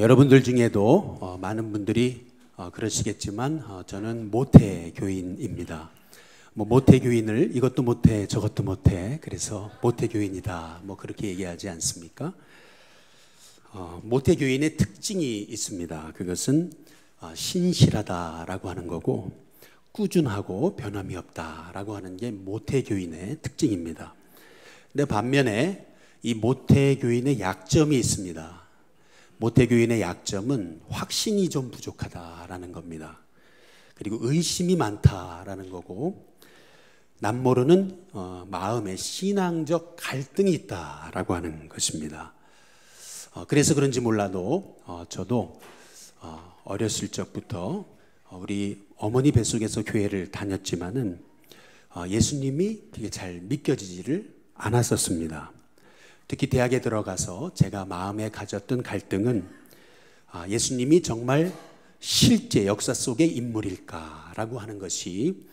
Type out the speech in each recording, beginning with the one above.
여러분들 중에도 많은 분들이 그러시겠지만 저는 모태교인입니다. 모태교인을 이것도 못해 저것도 못해 그래서 모태교인이다 그렇게 얘기하지 않습니까? 모태교인의 특징이 있습니다. 그것은 신실하다라고 하는 거고 꾸준하고 변함이 없다라고 하는 게 모태교인의 특징입니다. 근데 반면에 이 모태교인의 약점이 있습니다. 모태교인의 약점은 확신이 좀 부족하다라는 겁니다. 그리고 의심이 많다라는 거고 남모르는 마음의 신앙적 갈등이 있다라고 하는 것입니다. 그래서 그런지 몰라도 저도 어렸을 적부터 우리 어머니 뱃속에서 교회를 다녔지만은 예수님이 그게 잘 믿겨지지를 않았었습니다. 특히 대학에 들어가서 제가 마음에 가졌던 갈등은 예수님이 정말 실제 역사 속의 인물일까라고 하는 것이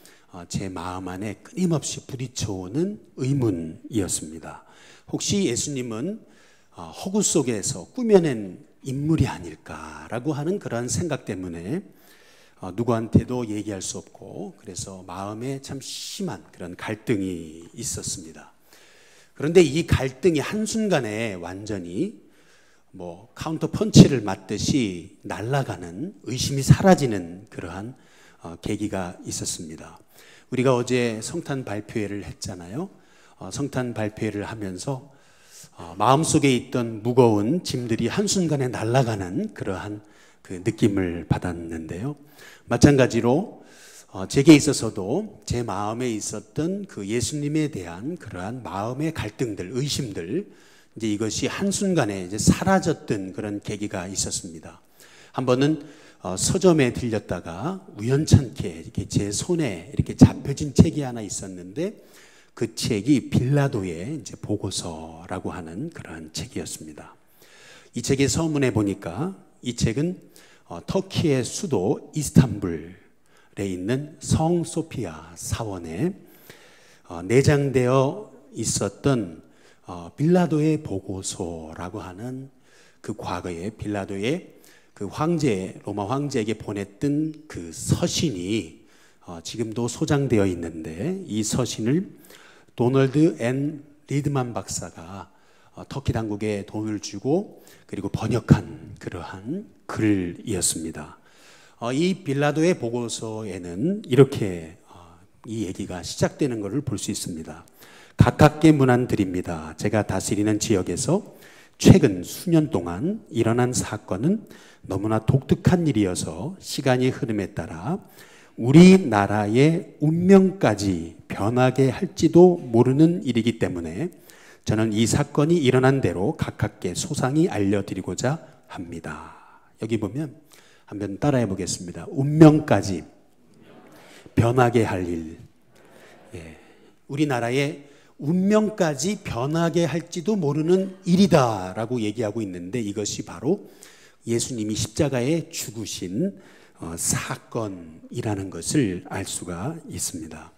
제 마음 안에 끊임없이 부딪혀오는 의문이었습니다. 혹시 예수님은 허구 속에서 꾸며낸 인물이 아닐까라고 하는 그런 생각 때문에 누구한테도 얘기할 수 없고 그래서 마음에 참 심한 그런 갈등이 있었습니다. 그런데 이 갈등이 한순간에 완전히 카운터 펀치를 맞듯이 날아가는 의심이 사라지는 그러한 계기가 있었습니다. 우리가 어제 성탄 발표회를 했잖아요. 성탄 발표회를 하면서 마음속에 있던 무거운 짐들이 한순간에 날아가는 그러한 그 느낌을 받았는데요. 마찬가지로 제게 있어서도 제 마음에 있었던 그 예수님에 대한 그러한 마음의 갈등들, 의심들, 이제 이것이 한순간에 이제 사라졌던 그런 계기가 있었습니다. 한 번은 서점에 들렸다가 우연찮게 이렇게 제 손에 이렇게 잡혀진 책이 하나 있었는데 그 책이 빌라도의 이제 보고서라고 하는 그러한 책이었습니다. 이 책의 서문에 보니까 이 책은 터키의 수도 이스탄불에 있는 성 소피아 사원에 내장되어 있었던 빌라도의 보고서라고 하는 그 과거에 빌라도의 그 황제, 로마 황제에게 보냈던 그 서신이 지금도 소장되어 있는데 이 서신을 도널드 앤 리드만 박사가 터키 당국에 돈을 주고 그리고 번역한 그러한 글이었습니다. 이 빌라도의 보고서에는 이렇게 이 얘기가 시작되는 것을 볼 수 있습니다. 가깝게 문안드립니다. 제가 다스리는 지역에서 최근 수년 동안 일어난 사건은 너무나 독특한 일이어서 시간이 흐름에 따라 우리나라의 운명까지 변하게 할지도 모르는 일이기 때문에 저는 이 사건이 일어난 대로 가깝게 소상히 알려드리고자 합니다. 여기 보면 한번 따라해 보겠습니다. 운명까지 변하게 할 일. 우리나라의 운명까지 변하게 할지도 모르는 일이다라고 얘기하고 있는데 이것이 바로 예수님이 십자가에 죽으신 사건이라는 것을 알 수가 있습니다.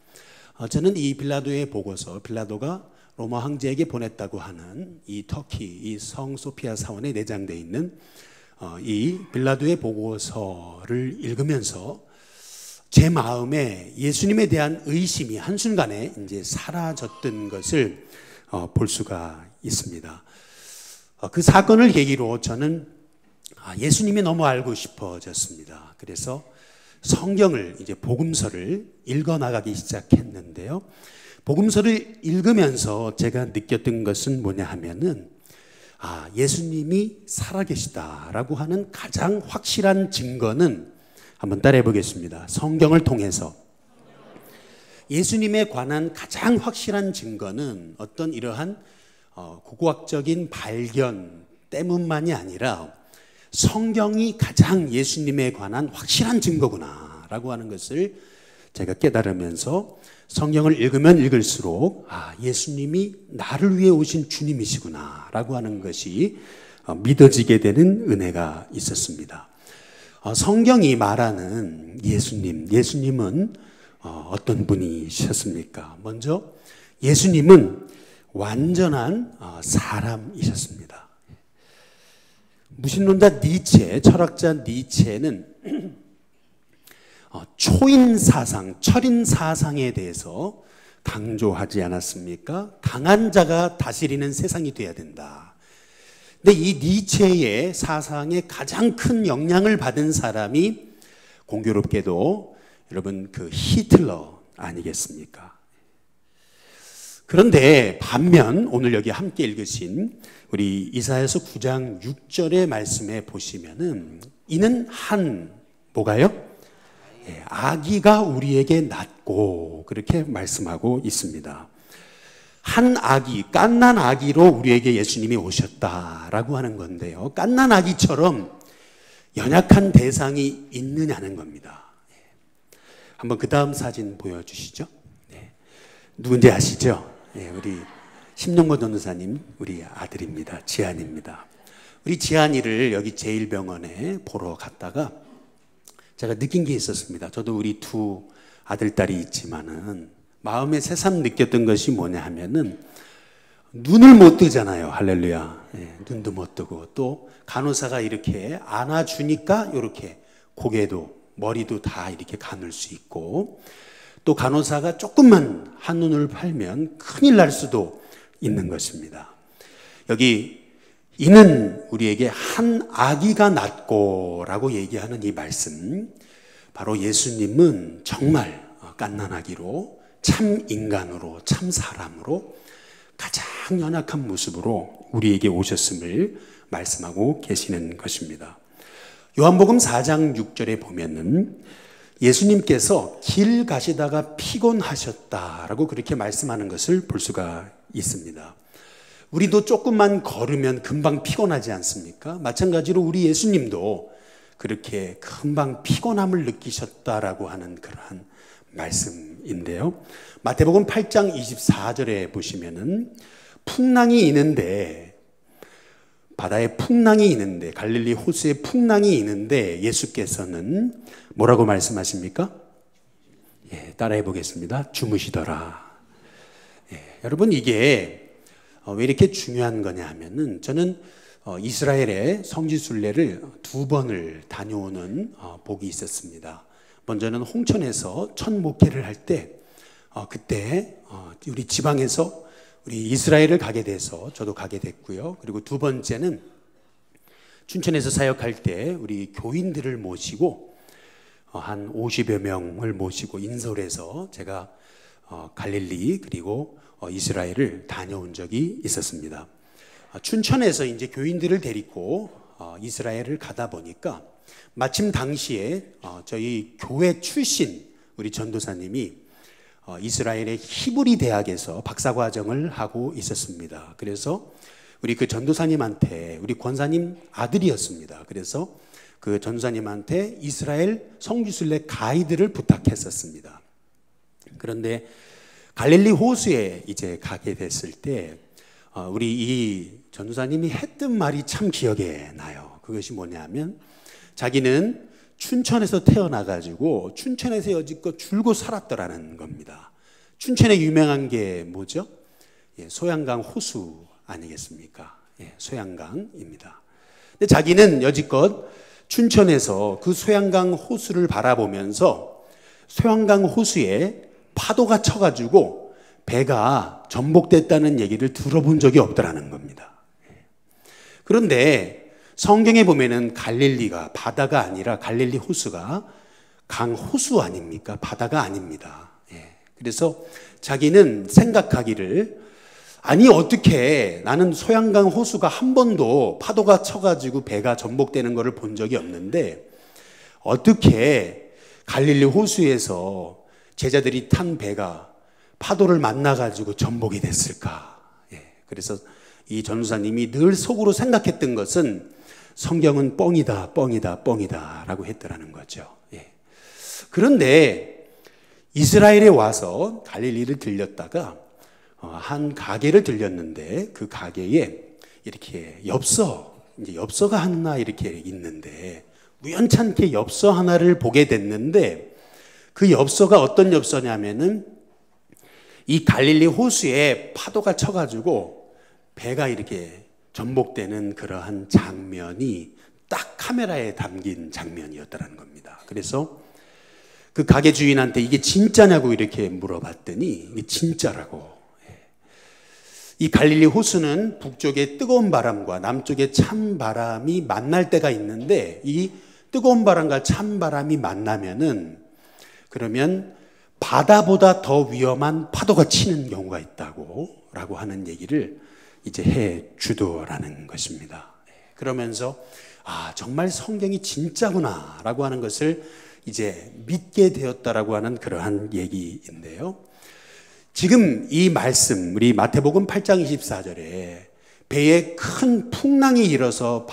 저는 이 빌라도의 보고서, 빌라도가 로마 황제에게 보냈다고 하는 이 터키, 이 성 소피아 사원에 내장되어 있는 이 빌라도의 보고서를 읽으면서 제 마음에 예수님에 대한 의심이 한순간에 이제 사라졌던 것을 볼 수가 있습니다. 그 사건을 계기로 저는 예수님이 너무 알고 싶어졌습니다. 그래서 성경을 이제 복음서를 읽어 나가기 시작했는데요. 복음서를 읽으면서 제가 느꼈던 것은 뭐냐 하면은 예수님이 살아계시다라고 하는 가장 확실한 증거는 한번 따라해 보겠습니다. 성경을 통해서 예수님에 관한 가장 확실한 증거는 어떤 이러한 고고학적인 발견 때문만이 아니라 성경이 가장 예수님에 관한 확실한 증거구나 라고 하는 것을 제가 깨달으면서 성경을 읽으면 읽을수록 예수님이 나를 위해 오신 주님이시구나 라고 하는 것이 믿어지게 되는 은혜가 있었습니다. 성경이 말하는 예수님은 어떤 분이셨습니까? 먼저 예수님은 완전한 사람이셨습니다. 무신론자 니체, 철학자 니체는 초인 사상, 철인 사상에 대해서 강조하지 않았습니까? 강한 자가 다스리는 세상이 돼야 된다. 근데 이 니체의 사상에 가장 큰 영향을 받은 사람이 공교롭게도 여러분 그 히틀러 아니겠습니까? 그런데 반면 오늘 여기 함께 읽으신 우리 이사야서 9장 6절의 말씀에 보시면은 이는 뭐가요? 아기가 우리에게 낳고 그렇게 말씀하고 있습니다. 한 아기, 갓난 아기로 우리에게 예수님이 오셨다라고 하는 건데요. 갓난 아기처럼 연약한 대상이 있느냐는 겁니다. 한번 그 다음 사진 보여주시죠. 누군지 아시죠? 우리 심영모 전도사님 우리 아들입니다. 지한입니다. 우리 지한이를 여기 제1병원에 보러 갔다가 제가 느낀 게 있었습니다. 저도 우리 두 아들, 딸이 있지만은 마음에 새삼 느꼈던 것이 뭐냐 하면은 눈을 못 뜨잖아요. 할렐루야. 눈도 못 뜨고 또 간호사가 이렇게 안아주니까 이렇게 고개도 머리도 다 이렇게 가눌 수 있고 또 간호사가 조금만 한눈을 팔면 큰일 날 수도 있는 것입니다. 여기 이는 우리에게 한 아기가 낳고 라고 얘기하는 이 말씀, 바로 예수님은 정말 갓난아기로 참 인간으로 참 사람으로 가장 연약한 모습으로 우리에게 오셨음을 말씀하고 계시는 것입니다. 요한복음 4장 6절에 보면은 예수님께서 길 가시다가 피곤하셨다라고 그렇게 말씀하는 것을 볼 수가 있습니다. 우리도 조금만 걸으면 금방 피곤하지 않습니까? 마찬가지로 우리 예수님도 그렇게 금방 피곤함을 느끼셨다라고 하는 그러한 말씀인데요. 마태복음 8장 24절에 보시면은 풍랑이 있는데, 바다에 풍랑이 있는데, 갈릴리 호수에 풍랑이 있는데 예수께서는 뭐라고 말씀하십니까? 따라해 보겠습니다. 주무시더라. 여러분 이게 왜 이렇게 중요한 거냐 하면은 저는 이스라엘의 성지순례를 2번을 다녀오는 복이 있었습니다. 먼저는 홍천에서 첫 목회를 할 때 그때 우리 지방에서 우리 이스라엘을 가게 돼서 저도 가게 됐고요. 그리고 두 번째는 춘천에서 사역할 때 우리 교인들을 모시고 한 50여 명을 모시고 인솔에서 제가 갈릴리 그리고 이스라엘을 다녀온 적이 있었습니다. 춘천에서 이제 교인들을 데리고 이스라엘을 가다 보니까 마침 당시에 저희 교회 출신 우리 전도사님이 이스라엘의 히브리 대학에서 박사과정을 하고 있었습니다. 그래서 우리 그 전도사님한테 우리 권사님 아들이었습니다. 그래서 그 전도사님한테 이스라엘 성지순례 가이드를 부탁했었습니다. 그런데 갈릴리 호수에 이제 가게 됐을 때 우리 이 전도사님이 했던 말이 참 기억에 나요. 그것이 뭐냐면 자기는 춘천에서 태어나가지고 춘천에서 여지껏 줄고 살았더라는 겁니다. 춘천에 유명한 게 뭐죠? 소양강 호수 아니겠습니까? 소양강입니다. 근데 자기는 여지껏 춘천에서 그 소양강 호수를 바라보면서 소양강 호수에 파도가 쳐가지고 배가 전복됐다는 얘기를 들어본 적이 없더라는 겁니다. 그런데 성경에 보면은 갈릴리가 바다가 아니라 갈릴리 호수가 강 호수 아닙니까? 바다가 아닙니다. 그래서 자기는 생각하기를 아니 어떻게 나는 소양강 호수가 한 번도 파도가 쳐가지고 배가 전복되는 것을 본 적이 없는데 어떻게 갈릴리 호수에서 제자들이 탄 배가 파도를 만나가지고 전복이 됐을까? 그래서 이 전도사님이 늘 속으로 생각했던 것은 성경은 뻥이다, 뻥이다, 뻥이다 라고 했더라는 거죠. 그런데 이스라엘에 와서 갈릴리를 들렸다가 한 가게를 들렸는데 그 가게에 이렇게 엽서가 하나 이렇게 있는데 우연찮게 엽서 하나를 보게 됐는데 그 엽서가 어떤 엽서냐면은 이 갈릴리 호수에 파도가 쳐가지고 배가 이렇게 전복되는 그러한 장면이 딱 카메라에 담긴 장면이었다는 겁니다. 그래서 그 가게 주인한테 이게 진짜냐고 이렇게 물어봤더니 이게 진짜라고. 이 갈릴리 호수는 북쪽의 뜨거운 바람과 남쪽의 찬 바람이 만날 때가 있는데, 이 뜨거운 바람과 찬 바람이 만나면은 그러면 바다보다 더 위험한 파도가 치는 경우가 있다고 라고 하는 얘기를 이제 해 주더라는 것입니다. 그러면서 정말 성경이 진짜구나 라고 하는 것을 이제 믿게 되었다라고 하는 그러한 얘기인데요. 지금 이 말씀, 우리 마태복음 8장 24절에 배에 큰 풍랑이 일어서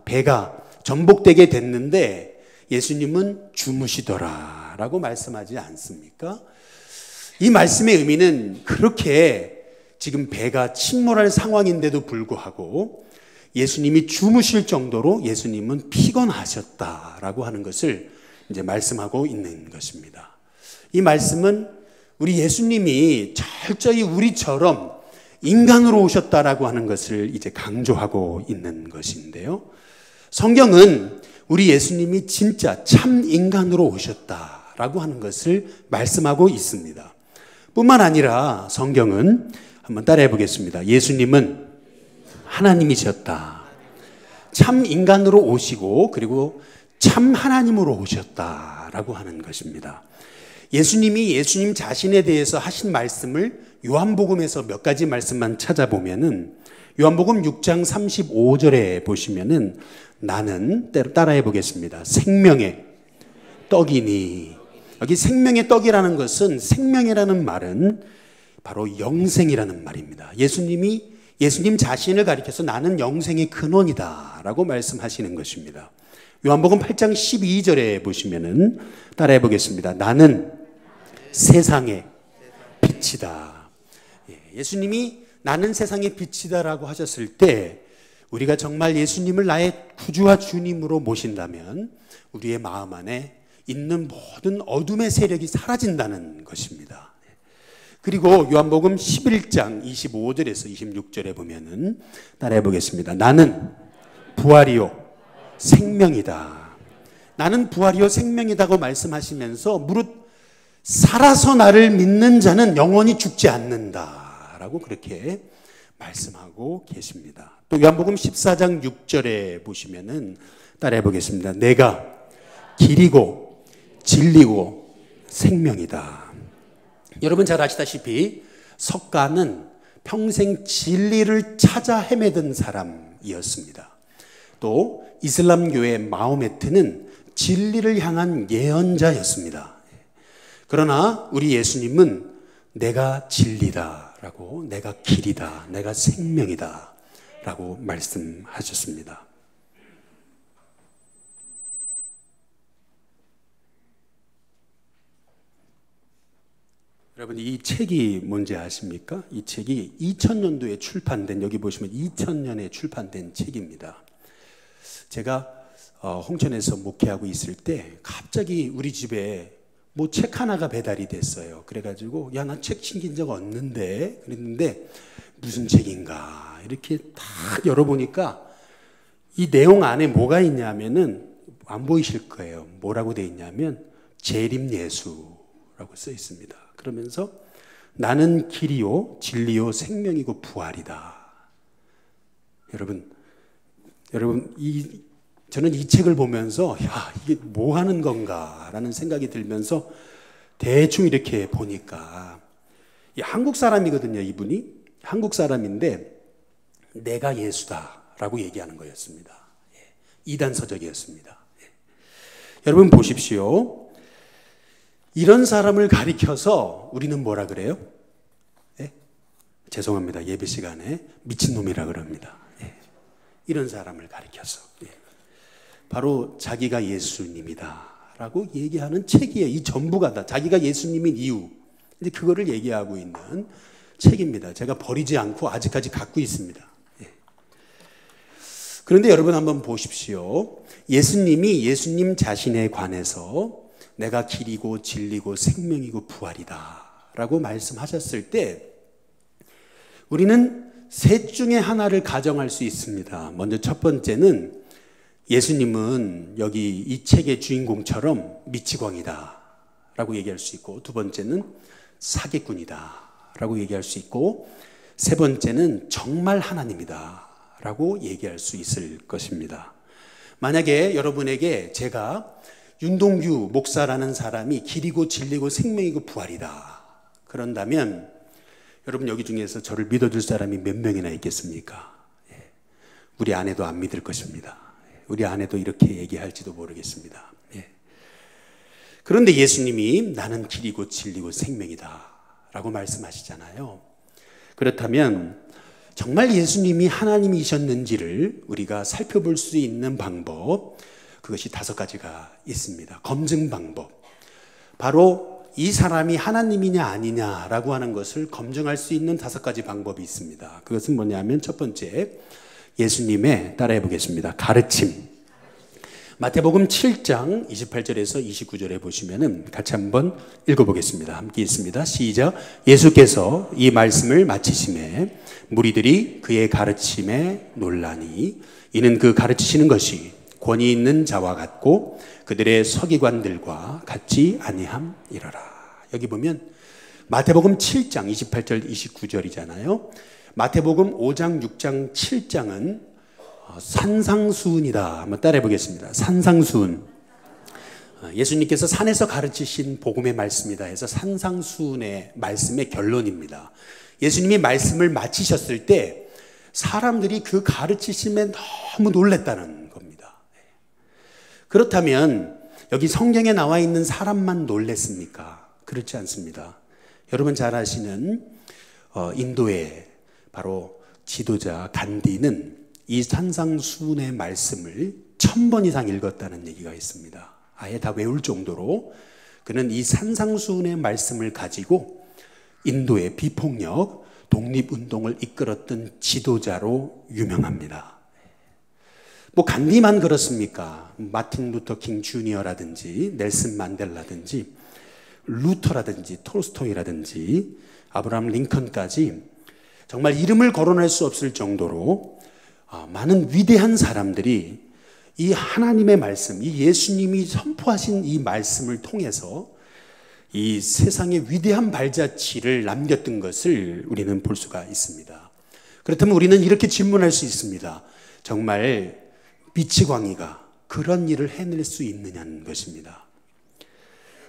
배가 전복되게 됐는데 예수님은 주무시더라 라고 말씀하지 않습니까? 이 말씀의 의미는 그렇게 지금 배가 침몰할 상황인데도 불구하고 예수님이 주무실 정도로 예수님은 피곤하셨다라고 하는 것을 이제 말씀하고 있는 것입니다. 이 말씀은 우리 예수님이 철저히 우리처럼 인간으로 오셨다라고 하는 것을 이제 강조하고 있는 것인데요. 성경은 우리 예수님이 진짜 참 인간으로 오셨다라고 하는 것을 말씀하고 있습니다. 뿐만 아니라 성경은 한번 따라해 보겠습니다. 예수님은 하나님이셨다. 참 인간으로 오시고 그리고 참 하나님으로 오셨다라고 하는 것입니다. 예수님이 예수님 자신에 대해서 하신 말씀을 요한복음에서 몇 가지 말씀만 찾아보면은 요한복음 6장 35절에 보시면은 나는 따라해 보겠습니다. 생명의 떡이니. 여기 생명의 떡이라는 것은, 생명이라는 말은 바로 영생이라는 말입니다. 예수님 자신을 가리켜서 나는 영생의 근원이다 라고 말씀하시는 것입니다. 요한복음 8장 12절에 보시면은 따라해 보겠습니다. 나는 세상의 빛이다. 예수님이 나는 세상의 빛이다라고 하셨을 때 우리가 정말 예수님을 나의 구주와 주님으로 모신다면 우리의 마음 안에 있는 모든 어둠의 세력이 사라진다는 것입니다. 그리고 요한복음 11장 25절에서 26절에 보면은 따라해 보겠습니다. 나는 부활이요 생명이다. 나는 부활이요 생명이다고 말씀하시면서 무릇 살아서 나를 믿는 자는 영원히 죽지 않는다라고 그렇게 말씀하고 계십니다. 또 요한복음 14장 6절에 보시면은 따라해 보겠습니다. 내가 길이고 진리고 생명이다. 여러분 잘 아시다시피 석가는 평생 진리를 찾아 헤매던 사람이었습니다. 또 이슬람교의 마호메트는 진리를 향한 예언자였습니다. 그러나 우리 예수님은 내가 진리다라고, 내가 길이다, 내가 생명이다라고 말씀하셨습니다. 여러분 이 책이 뭔지 아십니까? 이 책이 2000년도에 출판된, 여기 보시면 2000년에 출판된 책입니다. 제가 홍천에서 목회하고 있을 때 갑자기 우리 집에 뭐 책 하나가 배달이 됐어요. 그래가지고 야, 나 책 챙긴 적 없는데 그랬는데 무슨 책인가 이렇게 딱 열어보니까 이 내용 안에 뭐가 있냐면은 안 보이실 거예요. 뭐라고 돼 있냐면 재림예수라고 써 있습니다. 그러면서 나는 길이요 진리요 생명이고 부활이다. 여러분 저는 이 책을 보면서 야, 이게 뭐 하는 건가 라는 생각이 들면서 대충 이렇게 보니까 한국 사람이거든요. 이분이 한국 사람인데 내가 예수다 라고 얘기하는 거였습니다. 이단 서적이었습니다. 여러분 보십시오. 이런 사람을 가리켜서 우리는 뭐라 그래요? 죄송합니다. 예배 시간에 미친놈이라 그럽니다. 이런 사람을 가리켜서 바로 자기가 예수님이다 라고 얘기하는 책이에요. 이 전부가 다 자기가 예수님인 이유, 이제 그거를 얘기하고 있는 책입니다. 제가 버리지 않고 아직까지 갖고 있습니다. 그런데 여러분 한번 보십시오. 예수님이 예수님 자신에 관해서 내가 길이고 진리고 생명이고 부활이다 라고 말씀하셨을 때 우리는 셋 중에 하나를 가정할 수 있습니다. 먼저 첫 번째는 예수님은 여기 이 책의 주인공처럼 미치광이다 라고 얘기할 수 있고, 두 번째는 사기꾼이다 라고 얘기할 수 있고, 세 번째는 정말 하나님이다 라고 얘기할 수 있을 것입니다. 만약에 여러분에게 제가 윤동규 목사라는 사람이 길이고 진리고 생명이고 부활이다 그런다면, 여러분 여기 중에서 저를 믿어줄 사람이 몇 명이나 있겠습니까? 우리 아내도 안 믿을 것입니다. 우리 아내도 이렇게 얘기할지도 모르겠습니다. 그런데 예수님이 나는 길이고 진리고 생명이다 라고 말씀하시잖아요. 그렇다면 정말 예수님이 하나님이셨는지를 우리가 살펴볼 수 있는 방법, 그것이 5가지가 있습니다. 검증 방법. 바로 이 사람이 하나님이냐 아니냐라고 하는 것을 검증할 수 있는 5가지 방법이 있습니다. 그것은 뭐냐면, 첫 번째, 예수님의, 따라해 보겠습니다, 가르침. 마태복음 7장 28절에서 29절에 보시면은 같이 한번 읽어보겠습니다. 함께 있습니다. 시작. 예수께서 이 말씀을 마치심에 무리들이 그의 가르침에 놀라니, 이는 그 가르치시는 것이 권위 있는 자와 같고 그들의 서기관들과 같지 아니함이러라. 여기 보면 마태복음 7장 28절 29절이잖아요. 마태복음 5장 6장 7장은 산상수훈이다. 한번 따라해 보겠습니다. 산상수훈. 예수님께서 산에서 가르치신 복음의 말씀이다 해서 산상수훈의 말씀의 결론입니다. 예수님이 말씀을 마치셨을 때 사람들이 그 가르치심에 너무 놀랬다는 겁니다. 그렇다면 여기 성경에 나와 있는 사람만 놀랬습니까? 그렇지 않습니다. 여러분 잘 아시는 인도의 바로 지도자 간디는 이 산상수훈의 말씀을 1000번 이상 읽었다는 얘기가 있습니다. 아예 다 외울 정도로 그는 이 산상수훈의 말씀을 가지고 인도의 비폭력 독립운동을 이끌었던 지도자로 유명합니다. 뭐 간디만 그렇습니까? 마틴 루터 킹 주니어라든지 넬슨 만델라든지 루터라든지 톨스토이라든지 아브라함 링컨까지 정말 이름을 거론할 수 없을 정도로 많은 위대한 사람들이 이 하나님의 말씀, 이 예수님이 선포하신 이 말씀을 통해서 이 세상의 위대한 발자취를 남겼던 것을 우리는 볼 수가 있습니다. 그렇다면 우리는 이렇게 질문할 수 있습니다. 정말 미치광이가 그런 일을 해낼 수 있느냐는 것입니다.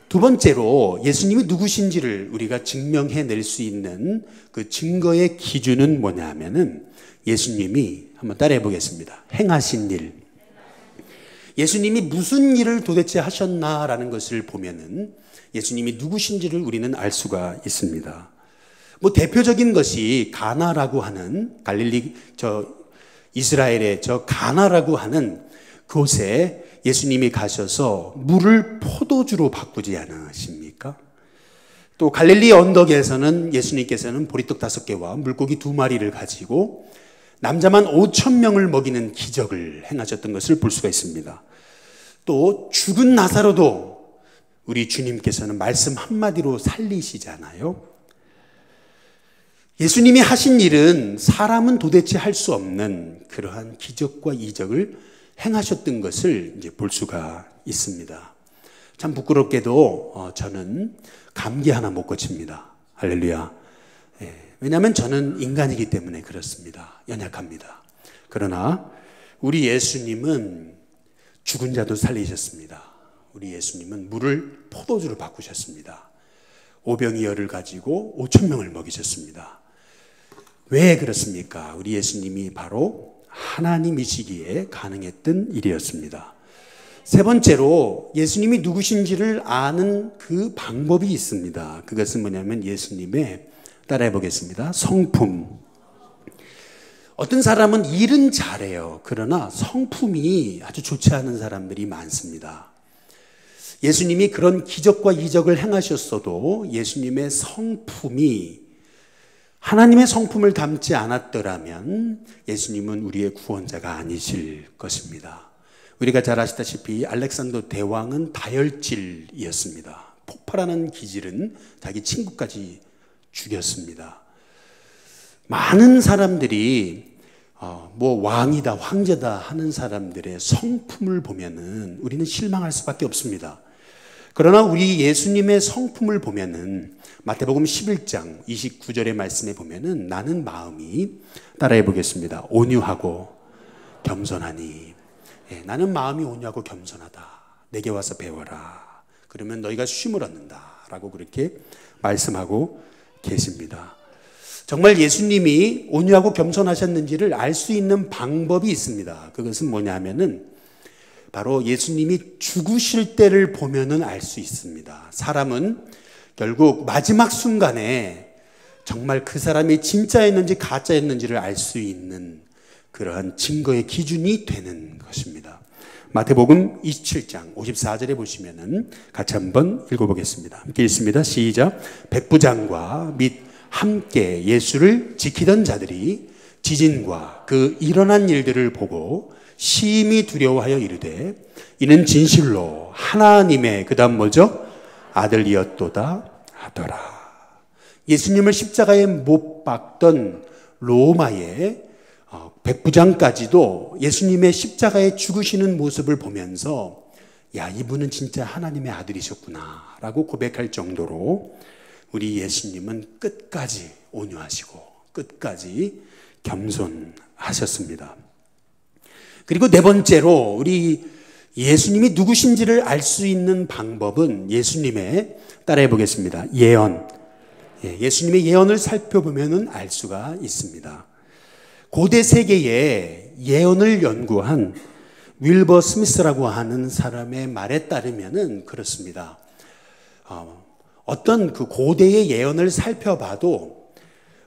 두 번째로 예수님이 누구신지를 우리가 증명해낼 수 있는 그 증거의 기준은 뭐냐 하면은, 예수님이, 한번 따라해 보겠습니다, 행하신 일. 예수님이 무슨 일을 도대체 하셨나라는 것을 보면은 예수님이 누구신지를 우리는 알 수가 있습니다. 뭐 대표적인 것이 가나라고 하는 갈릴리 이스라엘의 가나라고 하는 곳에 예수님이 가셔서 물을 포도주로 바꾸지 않으십니까? 또 갈릴리 언덕에서는 예수님께서는 보리떡 5개와 물고기 2마리를 가지고 남자만 5,000명을 먹이는 기적을 행하셨던 것을 볼 수가 있습니다. 또 죽은 나사로도 우리 주님께서는 말씀 한마디로 살리시잖아요. 예수님이 하신 일은 사람은 도대체 할 수 없는 그러한 기적과 이적을 행하셨던 것을 이제 볼 수가 있습니다. 참 부끄럽게도 저는 감기 하나 못 고칩니다. 할렐루야. 왜냐하면 저는 인간이기 때문에 그렇습니다. 연약합니다. 그러나 우리 예수님은 죽은 자도 살리셨습니다. 우리 예수님은 물을 포도주로 바꾸셨습니다. 오병이어를 가지고 5,000명을 먹이셨습니다. 왜 그렇습니까? 우리 예수님이 바로 하나님이시기에 가능했던 일이었습니다. 세 번째로 예수님이 누구신지를 아는 그 방법이 있습니다. 그것은 뭐냐면 예수님의, 따라해 보겠습니다, 성품. 어떤 사람은 일은 잘해요. 그러나 성품이 아주 좋지 않은 사람들이 많습니다. 예수님이 그런 기적과 이적을 행하셨어도 예수님의 성품이 하나님의 성품을 담지 않았더라면 예수님은 우리의 구원자가 아니실 것입니다. 우리가 잘 아시다시피 알렉산더 대왕은 다혈질이었습니다. 폭발하는 기질은 자기 친구까지 죽였습니다. 많은 사람들이 뭐 왕이다, 황제다 하는 사람들의 성품을 보면은 우리는 실망할 수밖에 없습니다. 그러나 우리 예수님의 성품을 보면은 마태복음 11장 29절의 말씀에 보면은 나는 마음이, 따라해 보겠습니다, 온유하고 겸손하니. 나는 마음이 온유하고 겸손하다. 내게 와서 배워라. 그러면 너희가 쉼을 얻는다. 라고 그렇게 말씀하고 계십니다. 정말 예수님이 온유하고 겸손하셨는지를 알 수 있는 방법이 있습니다. 그것은 뭐냐 하면은 바로 예수님이 죽으실 때를 보면은 알 수 있습니다. 사람은 결국 마지막 순간에 정말 그 사람이 진짜였는지 가짜였는지를 알 수 있는 그러한 증거의 기준이 되는 것입니다. 마태복음 27장 54절에 보시면은 같이 한번 읽어보겠습니다. 함께 읽습니다. 시작. 백부장과 및 함께 예수를 지키던 자들이 지진과 그 일어난 일들을 보고 심히 두려워하여 이르되 이는 진실로 하나님의, 그 다음 뭐죠? 아들이었도다 하더라. 예수님을 십자가에 못 박던 로마의 백부장까지도 예수님의 십자가에 죽으시는 모습을 보면서 야, 이분은 진짜 하나님의 아들이셨구나 라고 고백할 정도로 우리 예수님은 끝까지 온유하시고 끝까지 겸손하셨습니다. 그리고 네 번째로 우리 예수님이 누구신지를 알 수 있는 방법은 예수님의, 따라해 보겠습니다, 예언. 예수님의 예언을 살펴보면 알 수가 있습니다. 고대 세계에 예언을 연구한 윌버 스미스라고 하는 사람의 말에 따르면은 그렇습니다. 어떤 그 고대의 예언을 살펴봐도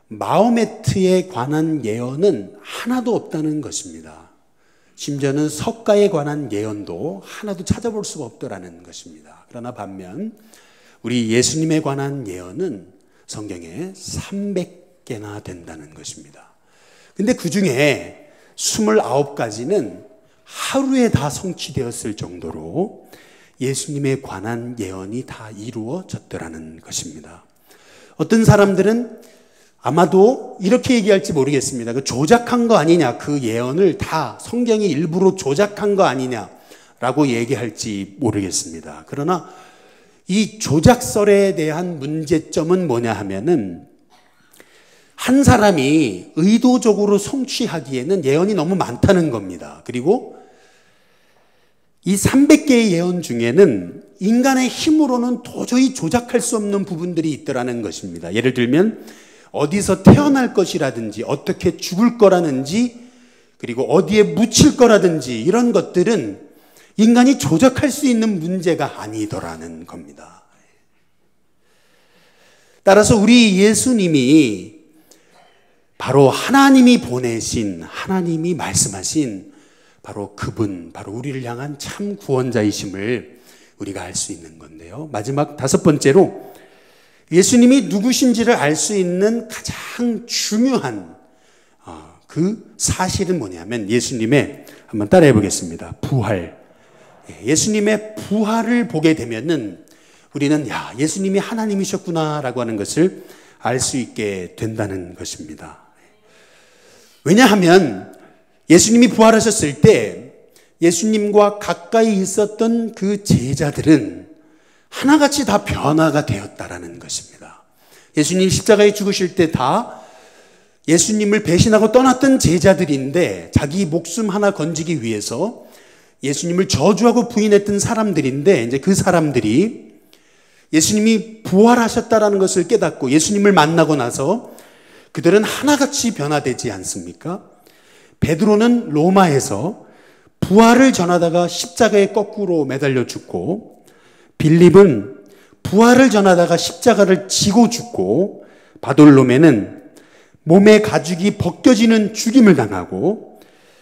마호메트에 관한 예언은 하나도 없다는 것입니다. 심지어는 석가에 관한 예언도 하나도 찾아볼 수가 없더라는 것입니다. 그러나 반면 우리 예수님에 관한 예언은 성경에 300개나 된다는 것입니다. 근데 그 중에 29가지는 하루에 다 성취되었을 정도로 예수님에 관한 예언이 다 이루어졌더라는 것입니다. 어떤 사람들은 아마도 이렇게 얘기할지 모르겠습니다. 그 조작한 거 아니냐, 그 예언을 다 성경이 일부러 조작한 거 아니냐라고 얘기할지 모르겠습니다. 그러나 이 조작설에 대한 문제점은 뭐냐 하면은 한 사람이 의도적으로 성취하기에는 예언이 너무 많다는 겁니다. 그리고 이 300개의 예언 중에는 인간의 힘으로는 도저히 조작할 수 없는 부분들이 있더라는 것입니다. 예를 들면 어디서 태어날 것이라든지 어떻게 죽을 거라든지 그리고 어디에 묻힐 거라든지 이런 것들은 인간이 조작할 수 있는 문제가 아니더라는 겁니다. 따라서 우리 예수님이 바로 하나님이 보내신, 하나님이 말씀하신 바로 그분, 바로 우리를 향한 참 구원자이심을 우리가 알 수 있는 건데요. 마지막 5번째로 예수님이 누구신지를 알 수 있는 가장 중요한 그 사실은 뭐냐면 예수님의, 한번 따라해 보겠습니다, 부활. 예수님의 부활을 보게 되면은 우리는 야, 예수님이 하나님이셨구나라고 하는 것을 알 수 있게 된다는 것입니다. 왜냐하면 예수님이 부활하셨을 때 예수님과 가까이 있었던 그 제자들은 하나같이 다 변화가 되었다라는 것입니다. 예수님이 십자가에 죽으실 때 다 예수님을 배신하고 떠났던 제자들인데 자기 목숨 하나 건지기 위해서 예수님을 저주하고 부인했던 사람들인데 이제 그 사람들이 예수님이 부활하셨다라는 것을 깨닫고 예수님을 만나고 나서 그들은 하나같이 변화되지 않습니까? 베드로는 로마에서 부활을 전하다가 십자가에 거꾸로 매달려 죽고, 빌립은 부활을 전하다가 십자가를 지고 죽고, 바돌로메는 몸의 가죽이 벗겨지는 죽임을 당하고,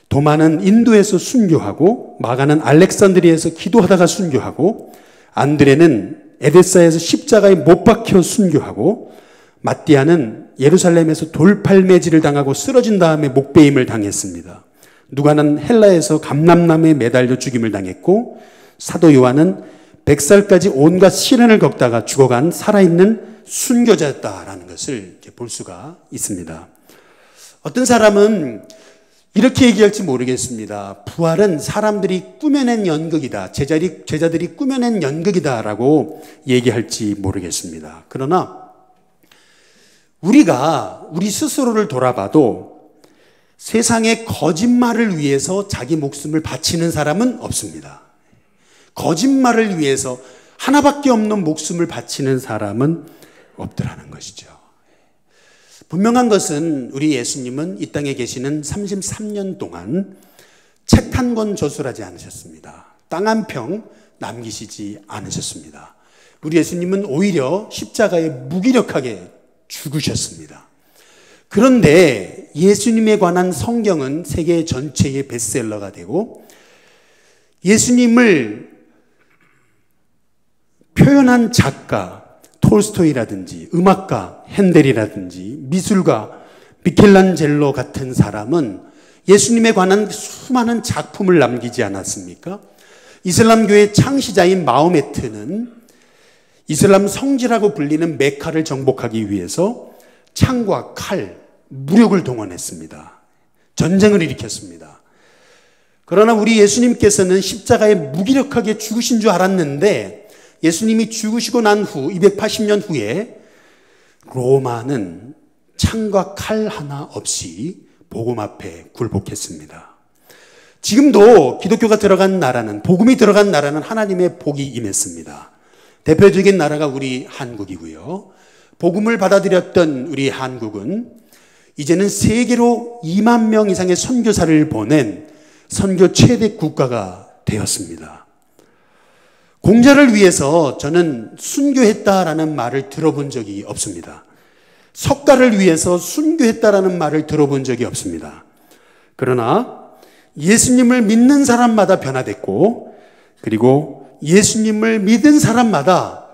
도마는 인도에서 순교하고, 마가는 알렉산드리아에서 기도하다가 순교하고, 안드레는 에베사에서 십자가에 못 박혀 순교하고, 마띠아는 예루살렘에서 돌팔매질을 당하고 쓰러진 다음에 목베임을 당했습니다. 누가는 헬라에서 감람나무에 매달려 죽임을 당했고, 사도 요한은 100살까지 온갖 시련을 겪다가 죽어간 살아있는 순교자였다라는 것을 이렇게 볼 수가 있습니다. 어떤 사람은 이렇게 얘기할지 모르겠습니다. 부활은 사람들이 꾸며낸 연극이다. 제자들이 꾸며낸 연극이다라고 얘기할지 모르겠습니다. 그러나 우리가 우리 스스로를 돌아봐도 세상의 거짓말을 위해서 자기 목숨을 바치는 사람은 없습니다. 거짓말을 위해서 하나밖에 없는 목숨을 바치는 사람은 없더라는 것이죠. 분명한 것은 우리 예수님은 이 땅에 계시는 33년 동안 책 한 권 저술하지 않으셨습니다. 땅 한 평 남기시지 않으셨습니다. 우리 예수님은 오히려 십자가에 무기력하게 죽으셨습니다. 그런데 예수님에 관한 성경은 세계 전체의 베스트셀러가 되고 예수님을 표현한 작가 톨스토이라든지 음악가 핸델이라든지 미술가 미켈란젤로 같은 사람은 예수님에 관한 수많은 작품을 남기지 않았습니까? 이슬람교의 창시자인 마호메트는 이슬람 성지라고 불리는 메카를 정복하기 위해서 창과 칼, 무력을 동원했습니다. 전쟁을 일으켰습니다. 그러나 우리 예수님께서는 십자가에 무기력하게 죽으신 줄 알았는데 예수님이 죽으시고 난 후 280년 후에 로마는 창과 칼 하나 없이 복음 앞에 굴복했습니다. 지금도 기독교가 들어간 나라는, 복음이 들어간 나라는 하나님의 복이 임했습니다. 대표적인 나라가 우리 한국이고요. 복음을 받아들였던 우리 한국은 이제는 세계로 2만 명 이상의 선교사를 보낸 선교 최대 국가가 되었습니다. 공자를 위해서 저는 순교했다라는 말을 들어본 적이 없습니다. 석가를 위해서 순교했다라는 말을 들어본 적이 없습니다. 그러나 예수님을 믿는 사람마다 변화됐고 그리고 예수님을 믿은 사람마다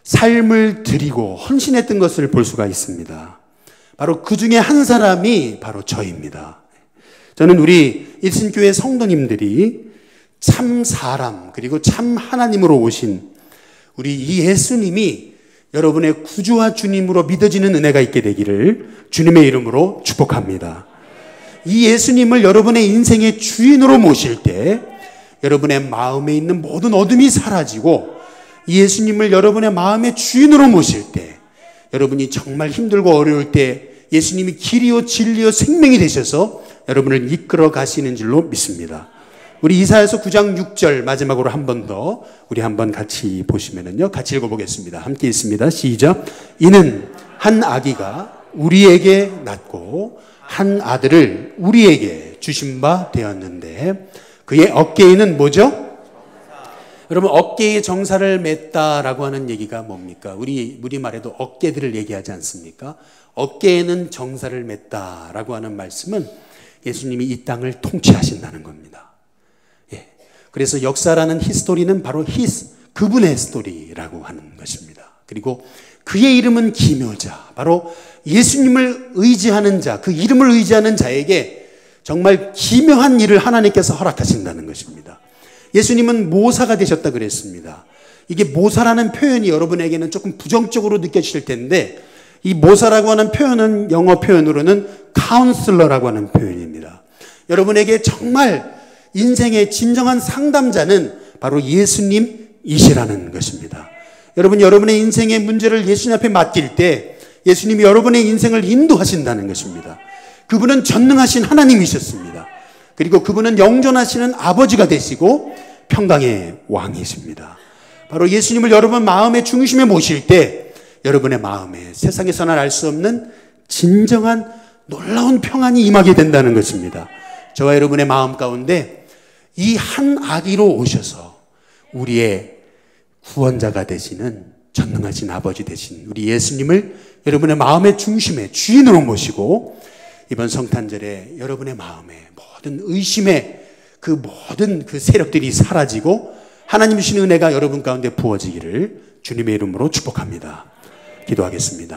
삶을 드리고 헌신했던 것을 볼 수가 있습니다. 바로 그 중에 한 사람이 바로 저입니다. 저는 우리 일신교회 성도님들이 참 사람 그리고 참 하나님으로 오신 우리 이 예수님이 여러분의 구주와 주님으로 믿어지는 은혜가 있게 되기를 주님의 이름으로 축복합니다. 이 예수님을 여러분의 인생의 주인으로 모실 때 여러분의 마음에 있는 모든 어둠이 사라지고 이 예수님을 여러분의 마음의 주인으로 모실 때 여러분이 정말 힘들고 어려울 때 예수님이 길이요 진리요 생명이 되셔서 여러분을 이끌어 가시는 줄로 믿습니다. 우리 이사야서 9장 6절 마지막으로 한 번 더 우리 한번 같이 보시면은요. 같이 읽어보겠습니다. 함께 읽습니다. 시작. 이는 한 아기가 우리에게 낳고 한 아들을 우리에게 주신 바 되었는데 그의 어깨에는 뭐죠? 여러분 어깨에 정사를 맸다라고 하는 얘기가 뭡니까? 우리말에도 어깨들을 얘기하지 않습니까? 어깨에는 정사를 맸다라고 하는 말씀은 예수님이 이 땅을 통치하신다는 겁니다. 그래서 역사라는 히스토리는 바로 그분의 스토리라고 하는 것입니다. 그리고 그의 이름은 기묘자, 바로 예수님을 의지하는 자, 그 이름을 의지하는 자에게 정말 기묘한 일을 하나님께서 허락하신다는 것입니다. 예수님은 모사가 되셨다 그랬습니다. 이게 모사라는 표현이 여러분에게는 조금 부정적으로 느껴지실 텐데 이 모사라고 하는 표현은 영어 표현으로는 카운슬러라고 하는 표현입니다. 여러분에게 정말 인생의 진정한 상담자는 바로 예수님이시라는 것입니다. 여러분, 여러분의 인생의 문제를 예수님 앞에 맡길 때 예수님이 여러분의 인생을 인도하신다는 것입니다. 그분은 전능하신 하나님이셨습니다. 그리고 그분은 영존하시는 아버지가 되시고 평강의 왕이십니다. 바로 예수님을 여러분 마음의 중심에 모실 때 여러분의 마음에 세상에서는 알 수 없는 진정한 놀라운 평안이 임하게 된다는 것입니다. 저와 여러분의 마음 가운데 이 한 아기로 오셔서 우리의 구원자가 되시는 전능하신 아버지 되신 우리 예수님을 여러분의 마음의 중심에 주인으로 모시고 이번 성탄절에 여러분의 마음에 모든 의심의 모든 세력들이 사라지고 하나님 주신 은혜가 여러분 가운데 부어지기를 주님의 이름으로 축복합니다. 기도하겠습니다.